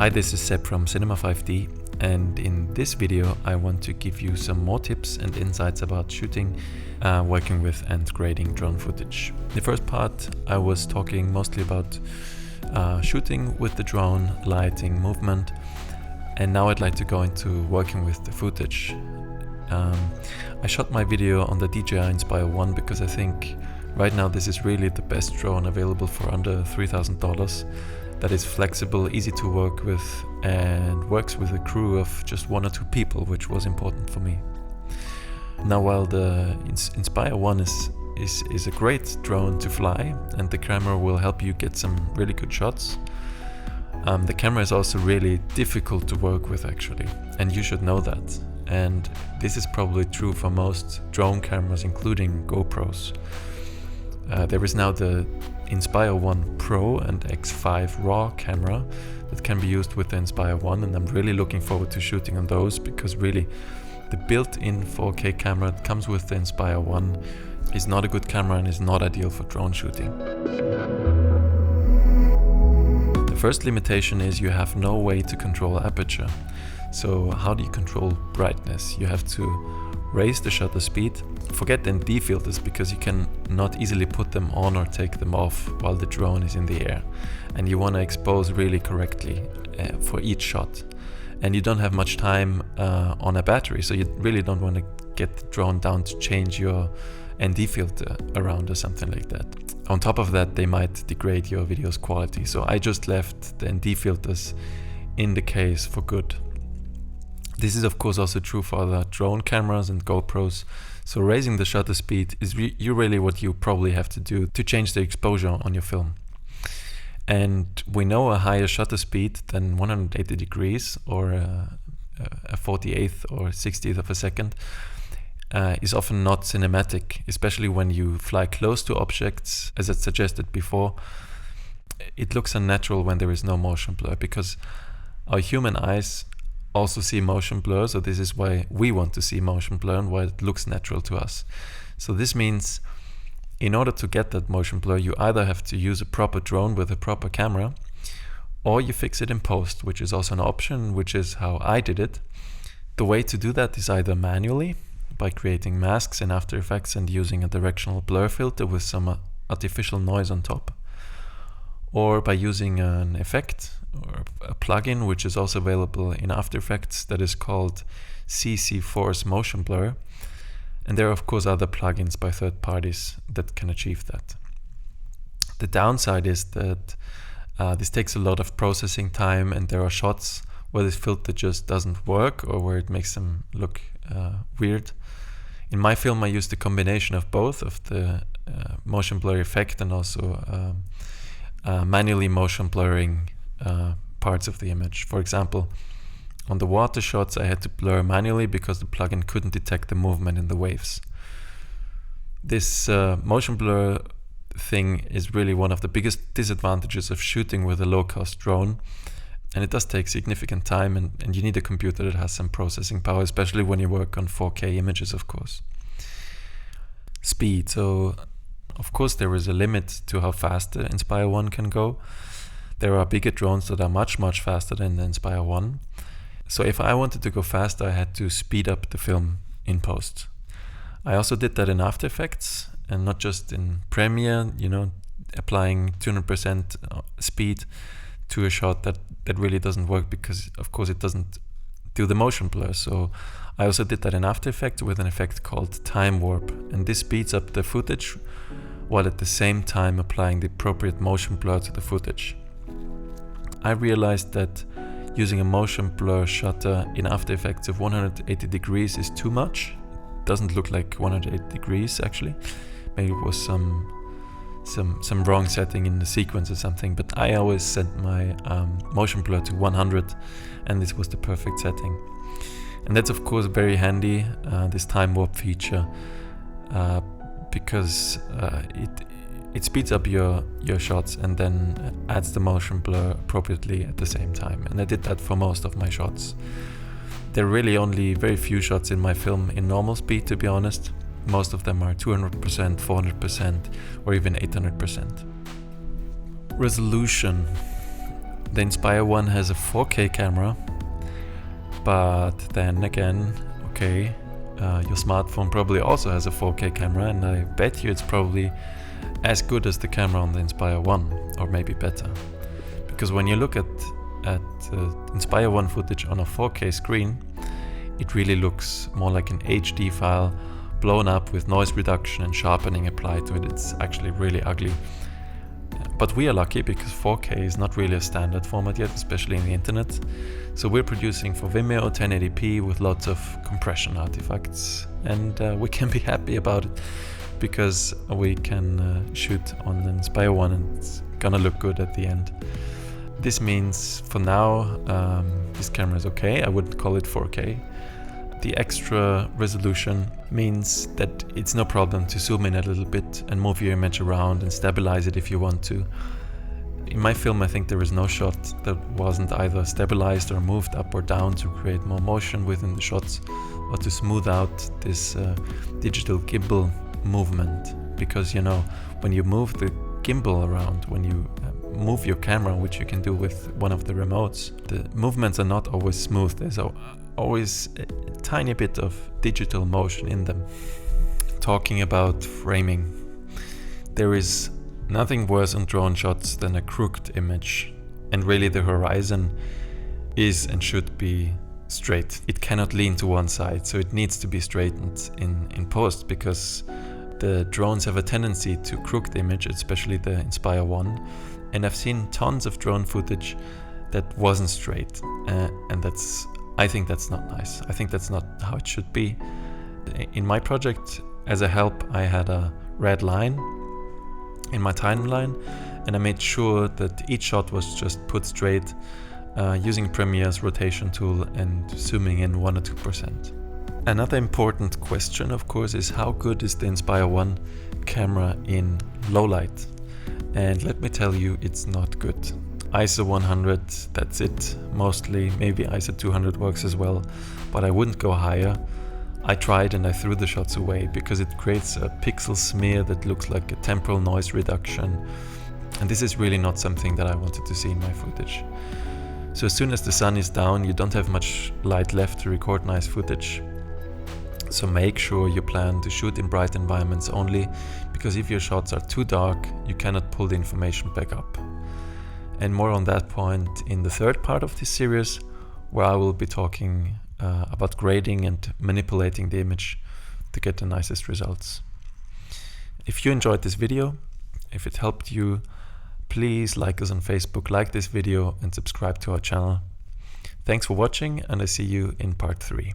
Hi, this is Seb from Cinema 5D, and in this video I want to give you some more tips and insights about shooting, working with and grading drone footage. The first part I was talking mostly about shooting with the drone, lighting, movement, and now I'd like to go into working with the footage. I shot my video on the DJI Inspire 1 because I think right now this is really the best drone available for under $3,000. That is flexible, easy to work with, and works with a crew of just 1 or 2 people, which was important for me. Now, while the Inspire 1 is a great drone to fly, and the camera will help you get some really good shots, the camera is also really difficult to work with actually, and you should know that. And this is probably true for most drone cameras, including GoPros. There is now the Inspire 1 Pro and X5 RAW camera that can be used with the Inspire 1, and I'm really looking forward to shooting on those because really the built-in 4K camera that comes with the Inspire 1 is not a good camera and is not ideal for drone shooting. The first limitation is you have no way to control aperture. So how do you control brightness? You have to raise the shutter speed. Forget ND filters because you can not easily put them on or take them off while the drone is in the air, and you want to expose really correctly for each shot, and you don't have much time on a battery, so you really don't want to get the drone down to change your ND filter around or something like that. On top of that, they might degrade your video's quality, so I just left the ND filters in the case for good. This is of course also true for other drone cameras and GoPros. So raising the shutter speed is really what you probably have to do to change the exposure on your film. And we know a higher shutter speed than 180 degrees or a 48th or 60th of a second is often not cinematic, especially when you fly close to objects, as I suggested before. It looks unnatural when there is no motion blur because our human eyes also see motion blur, so this is why we want to see motion blur and why it looks natural to us. So this means in order to get that motion blur, you either have to use a proper drone with a proper camera, or you fix it in post, which is also an option, which is how I did it. The way to do that is either manually, by creating masks in After Effects and using a directional blur filter with some artificial noise on top, or by using an effect or a plugin which is also available in After Effects that is called CC Force Motion Blur. And there are of course other plugins by third parties that can achieve that. The downside is that this takes a lot of processing time, and there are shots where this filter just doesn't work or where it makes them look weird. In my film I used a combination of both, of the motion blur effect and also manually motion blurring parts of the image. For example, on the water shots I had to blur manually because the plugin couldn't detect the movement in the waves. This motion blur thing is really one of the biggest disadvantages of shooting with a low-cost drone, and it does take significant time, and you need a computer that has some processing power, especially when you work on 4K images, of course. Speed. So of course there is a limit to how fast the Inspire 1 can go. There are bigger drones that are much faster than the Inspire 1. So if I wanted to go faster, I had to speed up the film in post. I also did that in After Effects, and not just in Premiere, applying 200% speed to a shot that really doesn't work because of course it doesn't do the motion blur. So I also did that in After Effects with an effect called time warp, and this speeds up the footage while at the same time applying the appropriate motion blur to the footage. I realized that using a motion blur shutter in After Effects of 180 degrees is too much. It doesn't look like 180 degrees actually. Maybe it was some wrong setting in the sequence or something, but I always set my motion blur to 100, and this was the perfect setting. And that's of course very handy, this time warp feature, because it speeds up your shots and then adds the motion blur appropriately at the same time. And I did that for most of my shots. There are really only very few shots in my film in normal speed, to be honest. Most of them are 200%, 400%, or even 800%. Resolution. The Inspire 1 has a 4K camera, but then again, okay, your smartphone probably also has a 4K camera, and I bet you it's probably as good as the camera on the Inspire 1, or maybe better. Because when you look at Inspire 1 footage on a 4K screen, it really looks more like an HD file blown up with noise reduction and sharpening applied to it. It's actually really ugly. But we are lucky because 4K is not really a standard format yet, especially in the internet. So we're producing for Vimeo 1080p with lots of compression artifacts, and we can be happy about it because we can shoot on the Inspire 1 and it's gonna look good at the end. This means for now this camera is okay. I wouldn't call it 4K. The extra resolution means that it's no problem to zoom in a little bit and move your image around and stabilize it if you want to. In my film, I think there is no shot that wasn't either stabilized or moved up or down to create more motion within the shots or to smooth out this digital gimbal movement. Because, you know, when you move the gimbal around, when you move your camera, which you can do with one of the remotes, the movements are not always smooth. There's always a tiny bit of digital motion in them. Talking about framing, there is nothing worse on drone shots than a crooked image, and really the horizon is and should be straight. It cannot lean to one side, so it needs to be straightened in post, because the drones have a tendency to crook the image, especially the Inspire 1, and I've seen tons of drone footage that wasn't straight, and I think that's not nice. I think that's not how it should be. In my project, as a help, I had a red line in my timeline, and I made sure that each shot was just put straight using Premiere's rotation tool and zooming in 1 or 2%. Another important question, of course, is how good is the Inspire 1 camera in low light? And let me tell you, it's not good. ISO 100, that's it, mostly. Maybe ISO 200 works as well, but I wouldn't go higher. I tried and I threw the shots away because it creates a pixel smear that looks like a temporal noise reduction. And this is really not something that I wanted to see in my footage. So as soon as the sun is down, you don't have much light left to record nice footage. So make sure you plan to shoot in bright environments only, because if your shots are too dark, you cannot pull the information back up. And more on that point in the third part of this series, where I will be talking about grading and manipulating the image to get the nicest results. If you enjoyed this video, if it helped you, please like us on Facebook, like this video and subscribe to our channel. Thanks for watching, and I see you in part 3.